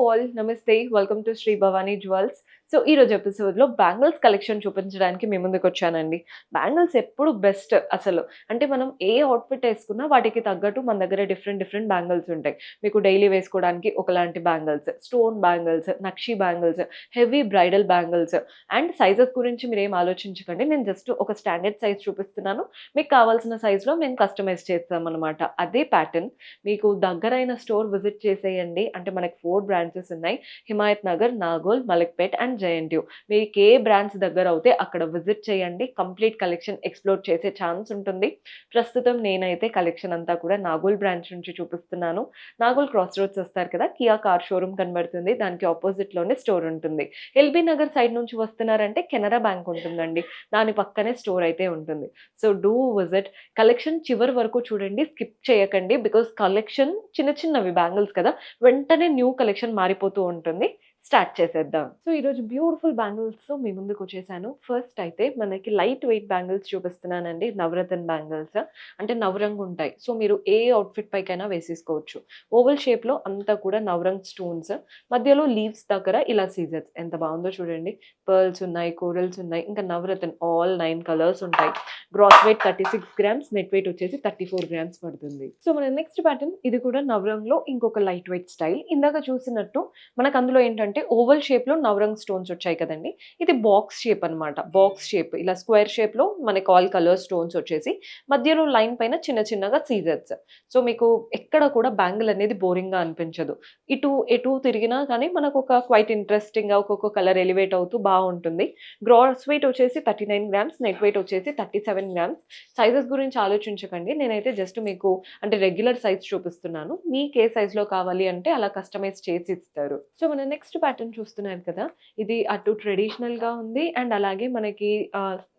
All నమస్తే welcome to Shri Bhavani jewels. సో ఈ రోజు ఎపిసోడ్‌లో బ్యాంగిల్స్ కలెక్షన్ చూపించడానికి మీ ముందుకొచ్చానండి. బ్యాంగిల్స్ ఎప్పుడు బెస్ట్ అసలు. అంటే మనం ఏ అవుట్‌ఫిట్ ఏసుకున్నా వాటికి తగ్గట్టు మన దగ్గర డిఫరెంట్ బ్యాంగిల్స్ ఉంటాయి. మీకు డైలీ వేసుకోవడానికి ఒకలాంటి bangles, stone bangles, nakshi bangles, heavy bridal bangles and sizes గురించి మీరేం ఆలోచించకండి. నేను జస్ట్ ఒక స్టాండర్డ్ సైజ్ చూపిస్తున్నాను. మీకు కావాల్సిన సైజ్‌లో మేము కస్టమైజ్ చేస్తామనమాట. అదే ప్యాటర్న్ మీకు దగ్గరైన స్టోర్ విజిట్ చేసేయండి. అంటే మనకి 4 బ్రాంచెస్ ఉన్నాయి. Himayat Nagar, Nagole, Malakpet and JNTU. మీకు ఏ బ్రాంచ్ దగ్గర అవుతే అక్కడ విజిట్ చేయండి. కంప్లీట్ కలెక్షన్ ఎక్స్‌ప్లోర్ చేసే ఛాన్స్ ఉంటుంది. ప్రస్తుతం నేనైతే కలెక్షన్ అంతా కూడా నాగోల్ బ్రాంచ్ నుంచి చూపిస్తున్నాను. నాగోల్ క్రాస్ రోడ్స్ వస్తారు కదా! కియా కార్ షోరూమ్ కనబడుతుంది. దానికి అపోజిట్‌లోనే స్టోర్ ఉంటుంది. ఎల్బీ నగర్ సైడ్ నుంచి వస్తున్నారంటే కెనరా బ్యాంక్ ఉంటుందండి. దాని పక్కనే స్టోర్ అయితే ఉంటుంది. So do visit. కలెక్షన్ చివరి వరకు చూడండి. స్కిప్ చేయకండి. బికాజ్ కలెక్షన్ చిన్నవి బ్యాంగిల్స్ కదా! వెంటనే న్యూ కలెక్షన్ మారిపోతూ ఉంటుంది. స్టార్ట్ చేసేద్దాం. సో ఈరోజు బ్యూటిఫుల్ బ్యాంగిల్స్‌తో మీ ముందుకొచ్చేసాను. ఫస్ట్ అయితే మనకి లైట్ వెయిట్ బ్యాంగిల్స్ చూపిస్తున్నానండి. నవరత్న బ్యాంగిల్స్. అంటే నవరంగ్ ఉంటాయి. సో మీరు ఏ అవుట్‌ఫిట్ పైకైనా వేసేసుకోవచ్చు. ఓవల్ షేప్‌లో అంతా కూడా నవరంగ్ స్టోన్స్. మధ్యలో లీవ్స్ దగ్గర ఇలా సీజర్స్. ఎంత బావుందో చూడండి. పర్ల్స్ ఉన్నాయి, కోరల్స్ ఉన్నాయి. ఇంకా నవరత్న ఆల్ 9 కలర్స్ ఉంటాయి. Gross weight 36 grams, net weight వచ్చేసి 34 గ్రామ్స్ పడుతుంది. సో మన నెక్స్ట్ ప్యాటర్న్ ఇది కూడా నవరంగ్‌లో ఇంకొక లైట్ వెయిట్ స్టైల్. ఇందాక చూసినట్టు మనకు అందులో ఏంటంటే ఓవల్ షేప్‌లో నవరంగ్ స్టోన్స్ వచ్చాయి కదండీ! ఇది బాక్స్ షేప్ అన్నమాట. బాక్స్ షేప్ ఇలా స్క్వేర్ షేప్‌లో మనకి ఆల్ కలర్ స్టోన్స్ వచ్చేసి మధ్యలో లైన్ పైన చిన్నగా సీజర్స్. సో మీకు ఎక్కడ కూడా బ్యాంగిల్ అనేది బోరింగ్‌గా అనిపించదు. ఎటు తిరిగినా కానీ మనకు ఒక క్వైట్ ఇంట్రెస్టింగ్‌గా ఒక్కొక్క కలర్ ఎలివేట్ అవుతూ బావుంటుంది. గ్రాస్ వెయిట్ వచ్చేసి 39 గ్రామ్స్, నెట్ వెయిట్ వచ్చేసి 37 గ్రామ్స్. సైజెస్ గురించి ఆలోచించకండి. నేనైతే జస్ట్ మీకు అంటే రెగ్యులర్ సైజ్ చూపిస్తున్నాను. మీకు ఏ సైజ్‌లో కావాలి అంటే అలా కస్టమైజ్ చేసి ఇస్తారు. సో మన నెక్స్ట్ ప్యాటర్న్ చూస్తున్నారు కదా! ఇది అటు ట్రెడిషనల్‌గా ఉంది అండ్ అలాగే మనకి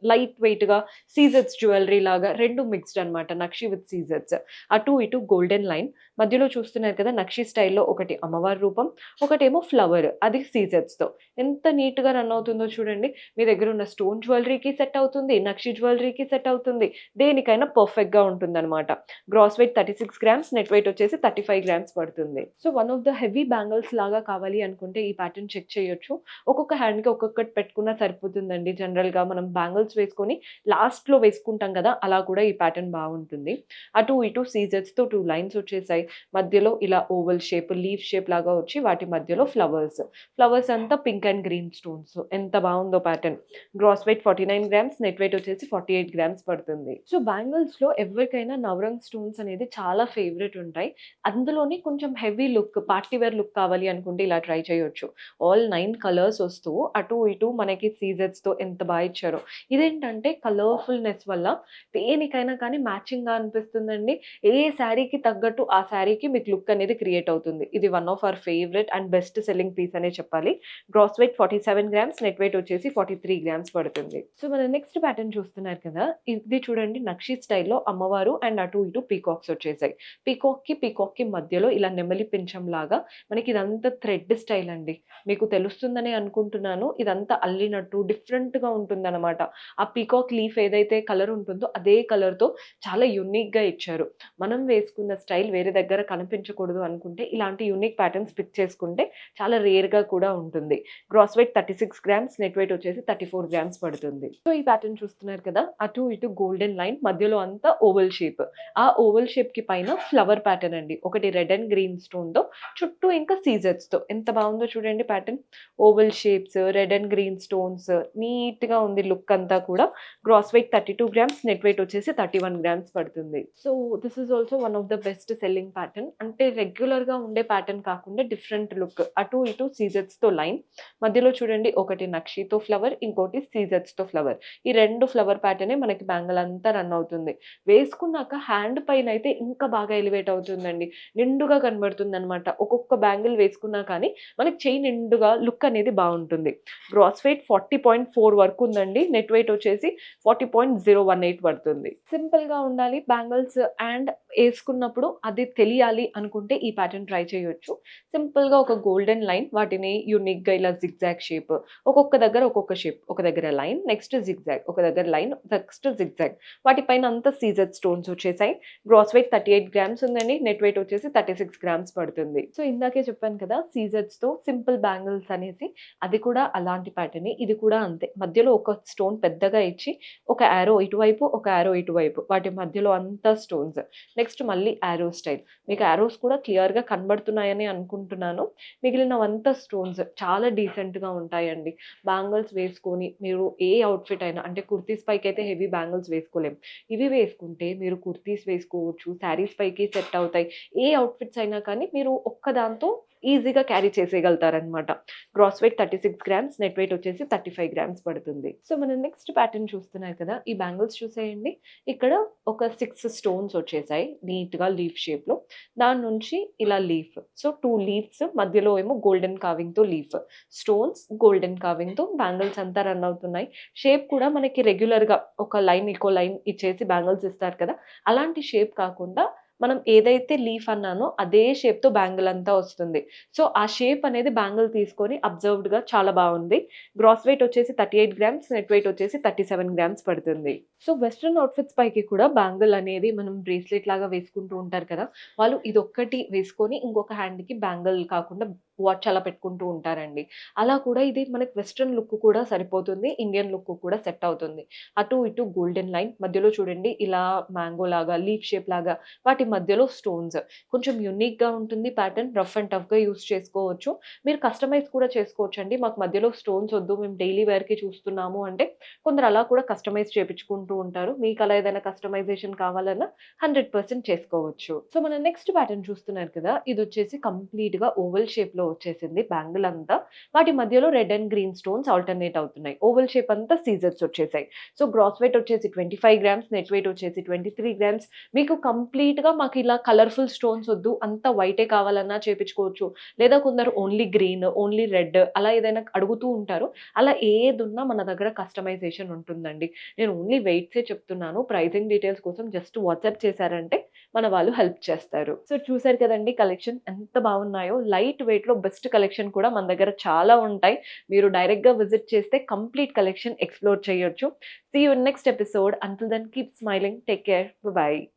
లైట్ వెయిట్‌గా సీజర్స్ జ్యువెల్లరీ లాగా 2 మిక్స్డ్ అన్నమాట. నక్షి విత్ సీజర్స్. అటు ఇటు గోల్డెన్ లైన్. మధ్యలో చూస్తున్నారు కదా! నక్షి స్టైల్‌లో ఒకటి అమ్మవారి రూపం, ఒకటేమో ఫ్లవర్ అది సీజర్స్‌తో. ఎంత నీట్‌గా రన్ అవుతుందో చూడండి. మీ దగ్గర ఉన్న స్టోన్ జ్యువెల్లరీకి సెట్ అవుతుంది. నక్షి జ్యువెల్లరీకి సెట్ అవుతుంది. దేనికైనా పర్ఫెక్ట్‌గా ఉంటుందన్నమాట. Gross weight 36 grams, net weight వచ్చేసి 35 గ్రామ్స్ పడుతుంది. So one of the heavy bangles లాగా కావాలి అనుకుంటే ఈ ప్యాటర్న్ చెక్ చేయొచ్చు. ఒక్కొక్క హ్యాండ్‌కి ఒక్కొక్కటి పెట్టుకున్నా సరిపోతుందండి. జనరల్‌గా మనం బ్యాంగిల్స్ వేసుకొని లాస్ట్‌లో వేసుకుంటాం కదా! అలా కూడా ఈ ప్యాటర్న్ బావుంటుంది. అటు ఇటు సీజర్స్‌తో 2 లైన్స్ వచ్చేసాయి. మధ్యలో ఇలా ఓవల్ షేప్, లీఫ్ షేప్ లాగా వచ్చి వాటి మధ్యలో ఫ్లవర్స్. ఫ్లవర్స్ అంతా పింక్ అండ్ గ్రీన్ స్టోన్స్. ఎంత బావుందో pattern. Gross weight 49 grams, net weight వచ్చేసి 48 గ్రామ్స్ పడుతుంది. సో బ్యాంగిల్స్‌లో ఎవరికైనా నవరంగ్ స్టోన్స్ అనేది చాలా ఫేవరెట్ ఉంటాయి. అందులోని కొంచెం heavy look, party wear look కావాలి అనుకుంటే ఇలా ట్రై చేయొచ్చు. ఆల్ 9 కలర్స్ వస్తూ అటు ఇటు మనకి సీజర్స్‌తో ఎంత బా ఇచ్చారో. ఇదేంటంటే కలర్‌ఫుల్‌నెస్ వల్ల దేనికైనా కానీ మ్యాచింగ్‌గా అనిపిస్తుందండి. ఏ శారీకి తగ్గట్టు ఆ శారీకి మీకు లుక్ అనేది క్రియేట్ అవుతుంది. ఇది one of our favourite and best selling piece అనే చెప్పాలి. Gross weight 47 grams, net weight వచ్చేసి 43 గ్రామ్స్ పడుతుంది. సో మన నెక్స్ట్ ప్యాటర్న్ చూస్తున్నారు కదా! ఇది చూడండి నక్షి స్టైల్‌లో అమ్మవారు అండ్ అటు ఇటు పీకాక్స్ వచ్చేసాయి. పీకాక్‌కి మధ్యలో ఇలా నెమలి పించం లాగా మనకి ఇదంతా థ్రెడ్ స్టైల్ అండి. మీకు తెలుస్తుందనే అనుకుంటున్నాను. ఇదంతా అల్లినట్టు డిఫరెంట్‌గా ఉంటుందన్నమాట. ఆ పీకాక్ లీఫ్ ఏదైతే కలర్ ఉంటుందో అదే కలర్‌తో చాలా యూనిక్‌గా ఇచ్చారు. మనం వేసుకున్న స్టైల్ వేరే దగ్గర కనిపించకూడదు అనుకుంటే ఇలాంటి యూనిక్ ప్యాటర్న్స్ పిక్ చేసుకుంటే చాలా రేర్‌గా కూడా ఉంటుంది. Gross weight 36 grams, net weight వచ్చేసి 34 గ్రామ్స్ పడుతుంది. సో ఈ ప్యాటర్న్ చూస్తున్నారు కదా! అటు ఇటు గోల్డెన్ లైన్ మధ్యలో అంతా ఓవల్ షేప్. ఆ ఓవల్ షేప్‌కి పైన ఫ్లవర్ ప్యాటర్న్ అండి. ఒకటి రెడ్ అండ్ గ్రీన్ స్టోన్‌తో చుట్టూ ఇంకా సీజర్స్‌తో ఎంత బావుందో చూడండి pattern. Oval shapes, red and green stones నీట్‌గా ఉంది లుక్ అంతా కూడా. Gross weight 32 grams, net weight వచ్చేసి 31 గ్రామ్స్ పడుతుంది. So this is also one of the best selling pattern. అంటే రెగ్యులర్‌గా ఉండే ప్యాటర్న్ కాకుండా డిఫరెంట్ లుక్. అటు ఇటు సీజర్స్‌తో లైన్. మధ్యలో చూడండి ఒకటి నక్షితో ఫ్లవర్, ఇంకోటి సీజర్స్‌తో ఫ్లవర్. ఈ 2 ఫ్లవర్ ప్యాటర్నే మనకి బ్యాంగిల్ అంతా రన్ అవుతుంది. వేసుకున్నాక హ్యాండ్ పైనైతే ఇంకా బాగా ఎలివేట్ అవుతుందండి. నిండుగా కనబడుతుందనమాట. ఒక్కొక్క బ్యాంగిల్ వేసుకున్నా కానీ మనకి చెయ్యి నిండుగా లుక్ అనేది బావుంటుంది. గ్రాస్ వెయిట్ 40.4 వరకు ఉందండి. నెట్ వెయిట్ వచ్చేసి 40.018 పడుతుంది. సింపుల్‌గా ఉండాలి బ్యాంగిల్స్ అండ్ ఏసుకున్నప్పుడు అది తెలియాలి అనుకుంటే ఈ ప్యాటర్న్ ట్రై చేయొచ్చు. సింపుల్‌గా ఒక గోల్డెన్ లైన్ వాటిని యూనిక్‌గా ఇలా జిగ్‌జాగ్ షేప్ ఒక్కొక్క దగ్గర ఒక్కొక్క షేప్. ఒక దగ్గర లైన్, నెక్స్ట్ జిగ్‌జాగ్. ఒక దగ్గర లైన్, నెక్స్ట్ జిగ్‌జాగ్. వాటి పైన అంతా సీజెడ్ స్టోన్స్ వచ్చేసాయి. గ్రాస్ వెయిట్ 38 గ్రామ్స్ ఉందండి. నెట్ వెయిట్ వచ్చేసి 36 గ్రామ్స్ పడుతుంది. సో, ఇందాకే చెప్పాను కదా! సీజెడ్స్‌తో సింపుల్ బ్యాంగిల్స్ అనేసి. అది కూడా అలాంటి ప్యాటర్నే. ఇది కూడా అంతే. మధ్యలో ఒక స్టోన్ పెద్దగా ఇచ్చి, ఒక యారో ఇటువైపు, ఒక యారో ఇటువైపు. వాటి మధ్యలో అంతా స్టోన్స్. నెక్స్ట్ మళ్ళీ యారో స్టైల్. మీకు యారోస్ కూడా క్లియర్‌గా కనబడుతున్నాయని అనుకుంటున్నాను. మిగిలినవంతా స్టోన్స్. చాలా డీసెంట్‌గా ఉంటాయండి. బ్యాంగిల్స్ వేసుకొని మీరు ఏ అవుట్‌ఫిట్ అయినా అంటే కుర్తీస్ పైకైతే హెవీ బ్యాంగిల్స్ వేసుకోలేం. ఇవి వేసుకుంటే మీరు కుర్తీస్ వేసుకోవచ్చు. శారీస్ పైకి సెట్ అవుతాయి. ఏ అవుట్‌ఫిట్స్ అయినా కానీ మీరు ఒక్కదాంతో ఈజీగా క్యారీ చేసేయగలుగుతారనమాట. Gross weight 36 grams, net weight వచ్చేసి 35 గ్రామ్స్ పడుతుంది. సో, మనం నెక్స్ట్ ప్యాటర్న్ చూస్తున్నారు కదా! ఈ బ్యాంగిల్స్ చూసేయండి. ఇక్కడ ఒక 6 స్టోన్స్ వచ్చేసాయి నీట్‌గా లీఫ్ షేప్‌లో. దాని నుంచి ఇలా లీఫ్. సో, 2 లీవ్స్ మధ్యలో ఏమో గోల్డెన్ కార్వింగ్‌తో లీఫ్. స్టోన్స్, గోల్డెన్ కార్వింగ్‌తో బ్యాంగిల్స్ అంతా రన్ అవుతున్నాయి. షేప్ కూడా మనకి రెగ్యులర్‌గా ఒక లైన్, ఇంకో లైన్ ఇచ్చేసి బ్యాంగిల్స్ ఇస్తారు కదా! అలాంటి షేప్ కాకుండా మనం ఏదైతే లీఫ్ అన్నానో అదే షేప్‌తో బ్యాంగిల్ అంతా వస్తుంది. సో, ఆ షేప్ అనేది బ్యాంగిల్ తీసుకొని అబ్జర్వ్డ్‌గా చాలా బావుంది. గ్రాస్ వెయిట్ వచ్చేసి 38 గ్రామ్స్, నెట్ వెయిట్ వచ్చేసి 37 గ్రామ్స్ పడుతుంది. సో, వెస్టర్న్ అవుట్‌ఫిట్స్ పైకి కూడా బ్యాంగిల్ అనేది మనం బ్రేస్లెట్ లాగా వేసుకుంటూ ఉంటారు కదా! వాళ్ళు ఇదొక్కటి వేసుకొని ఇంకొక హ్యాండ్‌కి బ్యాంగిల్ కాకుండా వాచ్ అలా పెట్టుకుంటూ ఉంటారండి. అలా కూడా ఇది మనకి వెస్టర్న్ లుక్ కూడా సరిపోతుంది. ఇండియన్ లుక్ కూడా సెట్ అవుతుంది. అటు ఇటు గోల్డెన్ లైన్ మధ్యలో చూడండి ఇలా మ్యాంగో లాగా, లీఫ్ షేప్ లాగా వాటి మధ్యలో స్టోన్స్. కొంచెం యూనిక్‌గా ఉంటుంది ప్యాటర్న్. రఫ్ అండ్ టఫ్‌గా యూజ్ చేసుకోవచ్చు. మీరు కస్టమైజ్ కూడా చేసుకోవచ్చండి. మాకు మధ్యలో స్టోన్స్ వద్దు. మేము డైలీ వేర్‌కి చూస్తున్నాము అంటే కొందరు అలా కూడా కస్టమైజ్ చేపించుకుంటూ ఉంటారు. మీకు అలా ఏదైనా కస్టమైజేషన్ కావాలన్నా 100% చేసుకోవచ్చు. సో, మనం నెక్స్ట్ ప్యాటర్న్ చూస్తున్నారు కదా! ఇదొచ్చేసి కంప్లీట్‌గా ఓవల్ షేప్‌లో వచ్చేసింది బ్యాంగిల్ అంతా. వాటి మధ్యలో red and green stones alternate అవుతున్నాయి. ఓవల్ షేప్ అంతా సీజర్స్ వచ్చేసాయి. సో, గ్రాస్ వెయిట్ వచ్చేసి 25 గ్రామ్స్, నెట్ వెయిట్ వచ్చేసి 23 గ్రామ్స్. మీకు కంప్లీట్‌గా మాకిలా కలర్‌ఫుల్ స్టోన్స్ ఒద్దు. అంతా వైటే కావాలన్నా చేపించుకోవచ్చు. లేదా కొందరు ఓన్లీ గ్రీన్, ఓన్లీ రెడ్ అలా ఏదైనా అడుగుతూ ఉంటారు. అలా ఏదున్నా మన దగ్గర కస్టమైజేషన్ ఉంటుందండి. నేను ఓన్లీ వెయిట్సే చెప్తున్నాను. ప్రైజింగ్ డీటెయిల్స్ కోసం జస్ట్ వాట్సాప్ చేశారంటే మన వాళ్ళు హెల్ప్ చేస్తారు. సో, చూసారు కదండీ కలెక్షన్ ఎంత బాగున్నాయో. లైట్ వెయిట్‌లో బెస్ట్ కలెక్షన్ కూడా మన దగ్గర చాలా ఉంటాయి. మీరు డైరెక్ట్‌గా విజిట్ చేస్తే కంప్లీట్ కలెక్షన్ ఎక్స్‌ప్లోర్ చేయొచ్చు. See you in next episode. Until then keep smiling. Take care. By.